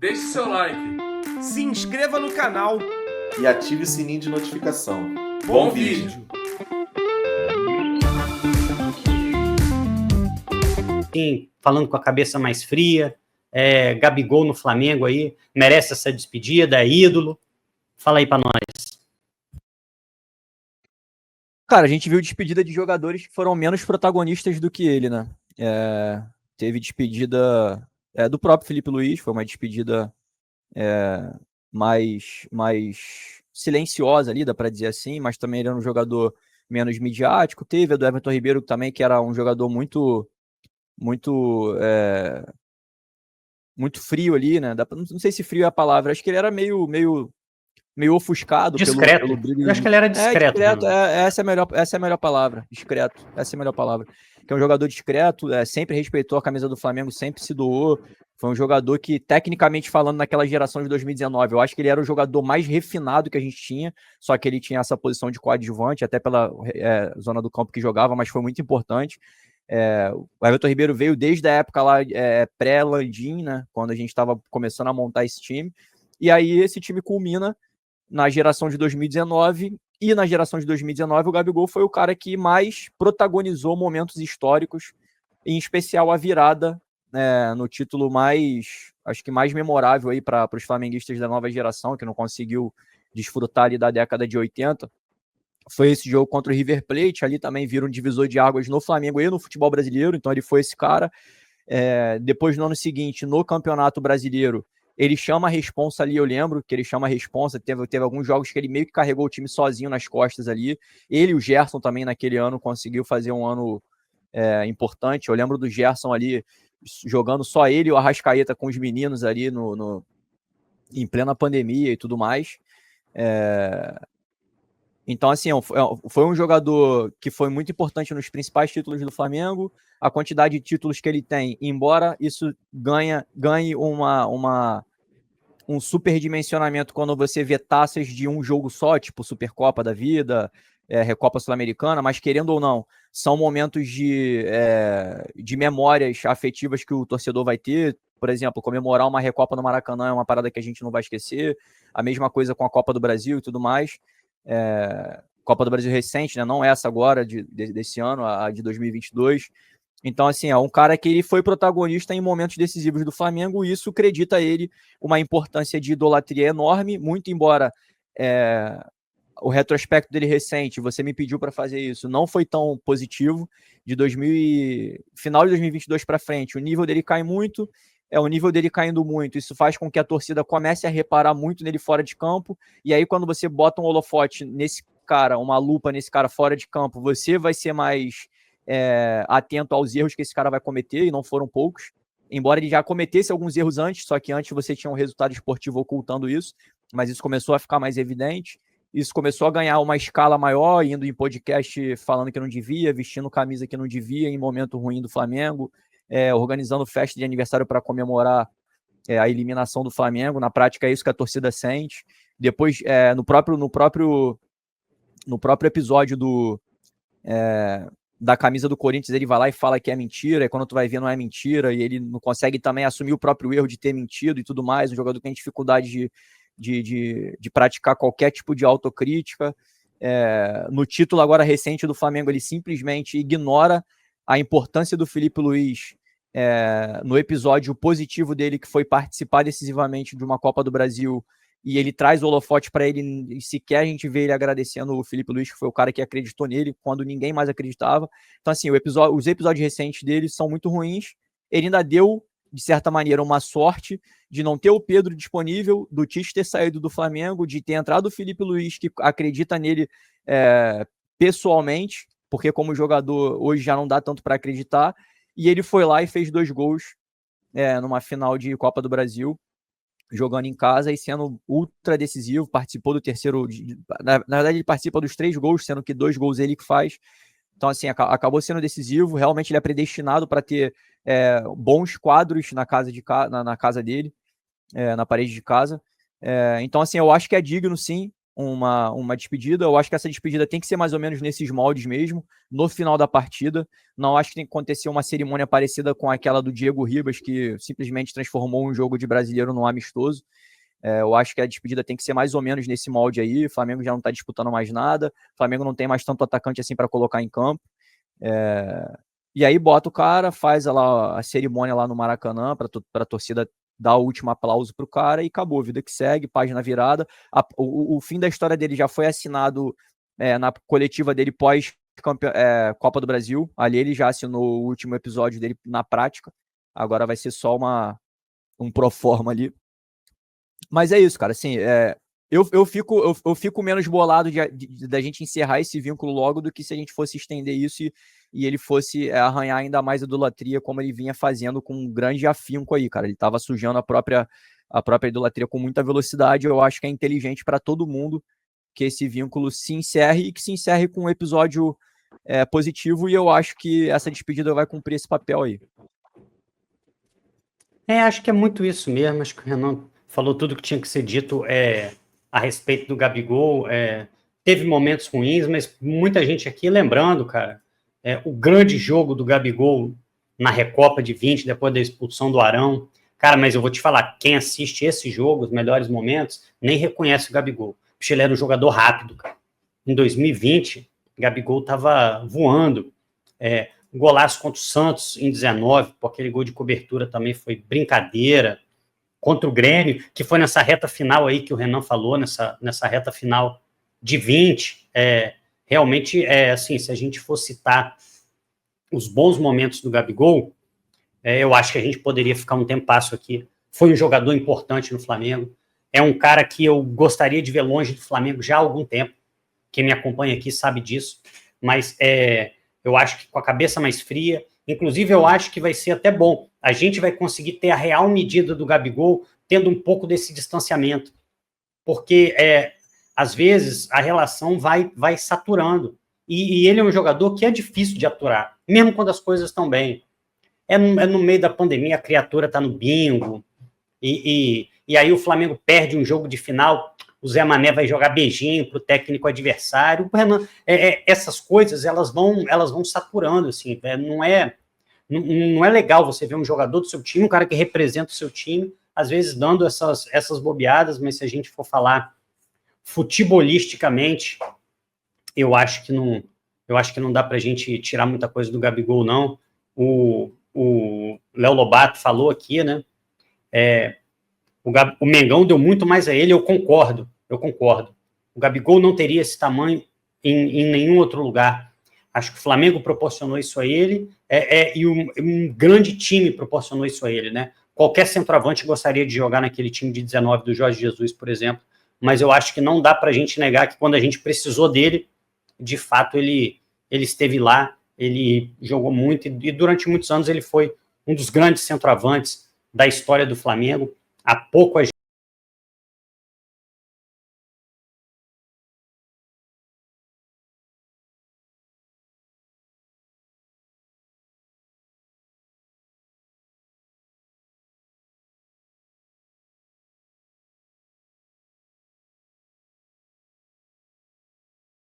Deixe seu like. Se inscreva no canal e ative o sininho de notificação. Bom vídeo. Sim, falando com a cabeça mais fria, Gabigol no Flamengo aí, merece essa despedida, é ídolo. Fala aí pra nós. Cara, a gente viu despedida de jogadores que foram menos protagonistas do que ele, né? Teve despedida do próprio Felipe Luiz, foi uma despedida mais silenciosa ali, dá pra dizer assim, mas também ele era um jogador menos midiático. Teve a do Everton Ribeiro também, que era um jogador muito frio ali, né? Não sei se frio é a palavra, acho que ele era meio ofuscado. Discreto. Eu acho que ele era discreto. Essa é a melhor palavra. Discreto. Essa é a melhor palavra. Que é um jogador discreto, sempre respeitou a camisa do Flamengo, sempre se doou. Foi um jogador que, tecnicamente falando, naquela geração de 2019, eu acho que ele era o jogador mais refinado que a gente tinha, só que ele tinha essa posição de coadjuvante, até pela zona do campo que jogava, mas foi muito importante. O Everton Ribeiro veio desde a época lá pré-Landim, né, quando a gente estava começando a montar esse time, e aí esse time culmina na geração de 2019, e na geração de 2019 o Gabigol foi o cara que mais protagonizou momentos históricos, em especial a virada no título acho que mais memorável aí para os flamenguistas da nova geração, que não conseguiu desfrutar ali da década de 80, foi esse jogo contra o River Plate. Ali também vira um divisor de águas no Flamengo e no futebol brasileiro, então ele foi esse cara. Depois, no ano seguinte, no Campeonato Brasileiro, ele chama a responsa ali, eu lembro que ele chama a responsa, teve alguns jogos que ele meio que carregou o time sozinho nas costas ali. Ele e o Gerson também naquele ano conseguiu fazer um ano importante. Eu lembro do Gerson ali jogando só ele e o Arrascaeta com os meninos ali em plena pandemia e tudo mais. Então, assim, foi um jogador que foi muito importante nos principais títulos do Flamengo. A quantidade de títulos que ele tem, embora isso ganhe um superdimensionamento quando você vê taças de um jogo só, tipo Supercopa da vida, Recopa Sul-Americana, mas querendo ou não, são momentos de memórias afetivas que o torcedor vai ter. Por exemplo, comemorar uma Recopa no Maracanã é uma parada que a gente não vai esquecer. A mesma coisa com a Copa do Brasil e tudo mais. Copa do Brasil recente, né? Não essa agora, desse ano, a de 2022. Então, assim, é um cara que ele foi protagonista em momentos decisivos do Flamengo, e isso acredita a ele uma importância de idolatria enorme, muito embora o retrospecto dele recente, você me pediu para fazer isso, não foi tão positivo. Final de 2022 para frente, o nível dele cai muito, o nível dele caindo muito, isso faz com que a torcida comece a reparar muito nele fora de campo, e aí quando você bota um holofote nesse cara, uma lupa nesse cara fora de campo, você vai ser mais atento aos erros que esse cara vai cometer, e não foram poucos, embora ele já cometesse alguns erros antes, só que antes você tinha um resultado esportivo ocultando isso, mas isso começou a ficar mais evidente. Isso começou a ganhar uma escala maior, indo em podcast falando que não devia, vestindo camisa que não devia em momento ruim do Flamengo, organizando festa de aniversário para comemorar a eliminação do Flamengo. Na prática é isso que a torcida sente. Depois, no próprio episódio da camisa do Corinthians, ele vai lá e fala que é mentira, e quando tu vai ver não é mentira, e ele não consegue também assumir o próprio erro de ter mentido e tudo mais. Um jogador que tem dificuldade de praticar qualquer tipo de autocrítica. No título agora recente do Flamengo, ele simplesmente ignora a importância do Felipe Luiz no episódio positivo dele, que foi participar decisivamente de uma Copa do Brasil, e ele traz o holofote para ele, e sequer a gente vê ele agradecendo o Felipe Luiz, que foi o cara que acreditou nele quando ninguém mais acreditava. Então, assim, os episódios recentes dele são muito ruins. Ele ainda deu, de certa maneira, uma sorte de não ter o Pedro disponível, do Tite ter saído do Flamengo, de ter entrado o Felipe Luiz, que acredita nele pessoalmente, porque como jogador hoje já não dá tanto para acreditar, e ele foi lá e fez 2 gols numa final de Copa do Brasil, jogando em casa e sendo ultra decisivo. Participou do terceiro, na verdade ele participa dos 3 gols, sendo que 2 gols ele que faz. Então, assim, acabou sendo decisivo. Realmente ele é predestinado para ter bons quadros na casa dele, na parede de casa. Então, assim, eu acho que é digno, sim. uma despedida. Eu acho que essa despedida tem que ser mais ou menos nesses moldes mesmo, no final da partida. Não acho que tem que acontecer uma cerimônia parecida com aquela do Diego Ribas, que simplesmente transformou um jogo de brasileiro num amistoso. Eu acho que a despedida tem que ser mais ou menos nesse molde aí. O Flamengo já não está disputando mais nada, o Flamengo não tem mais tanto atacante assim para colocar em campo. E aí bota o cara, faz a cerimônia lá no Maracanã para a torcida dar o último aplauso pro cara e acabou, vida que segue, página virada. O fim da história dele já foi assinado na coletiva dele pós Copa do Brasil. Ali ele já assinou o último episódio dele na prática. Agora vai ser só um proforma ali. Mas é isso, cara. Assim, eu fico menos bolado da gente encerrar esse vínculo logo do que se a gente fosse estender isso e ele fosse arranhar ainda mais a idolatria, como ele vinha fazendo com um grande afinco aí, cara. Ele estava sujando a própria idolatria com muita velocidade. Eu acho que é inteligente para todo mundo que esse vínculo se encerre e que se encerre com um episódio positivo, e eu acho que essa despedida vai cumprir esse papel aí. Acho que é muito isso mesmo. Acho que o Renan falou tudo que tinha que ser dito a respeito do Gabigol. Teve momentos ruins, mas muita gente aqui lembrando, cara, o grande jogo do Gabigol na Recopa de 20, depois da expulsão do Arão. Cara, mas eu vou te falar, quem assiste esse jogo, os melhores momentos, nem reconhece o Gabigol. Porque ele era um jogador rápido, cara. Em 2020, o Gabigol tava voando. Golaço contra o Santos em 19, porque aquele gol de cobertura também foi brincadeira. Contra o Grêmio, que foi nessa reta final aí que o Renan falou, nessa reta final de 20, realmente, assim, se a gente for citar os bons momentos do Gabigol, eu acho que a gente poderia ficar um tempasso aqui. Foi um jogador importante no Flamengo, é um cara que eu gostaria de ver longe do Flamengo já há algum tempo, quem me acompanha aqui sabe disso, mas eu acho que com a cabeça mais fria, inclusive eu acho que vai ser até bom, a gente vai conseguir ter a real medida do Gabigol tendo um pouco desse distanciamento, porque às vezes a relação vai saturando, e ele é um jogador que é difícil de aturar, mesmo quando as coisas estão bem. No meio da pandemia, a criatura está no bingo, e aí o Flamengo perde um jogo de final, o Zé Mané vai jogar beijinho para o técnico adversário. Essas coisas elas vão saturando, assim, não é legal você ver um jogador do seu time, um cara que representa o seu time, às vezes dando essas bobeadas, mas se a gente for falar futebolisticamente, eu acho que não dá para a gente tirar muita coisa do Gabigol, não. O Léo Lobato falou aqui, né? O Mengão deu muito mais a ele, eu concordo. O Gabigol não teria esse tamanho em nenhum outro lugar. Acho que o Flamengo proporcionou isso a ele, e um grande time proporcionou isso a ele, né? Qualquer centroavante gostaria de jogar naquele time de 19 do Jorge Jesus, por exemplo, mas eu acho que não dá para a gente negar que quando a gente precisou dele, de fato ele esteve lá, ele jogou muito, e durante muitos anos ele foi um dos grandes centroavantes da história do Flamengo. Há pouco a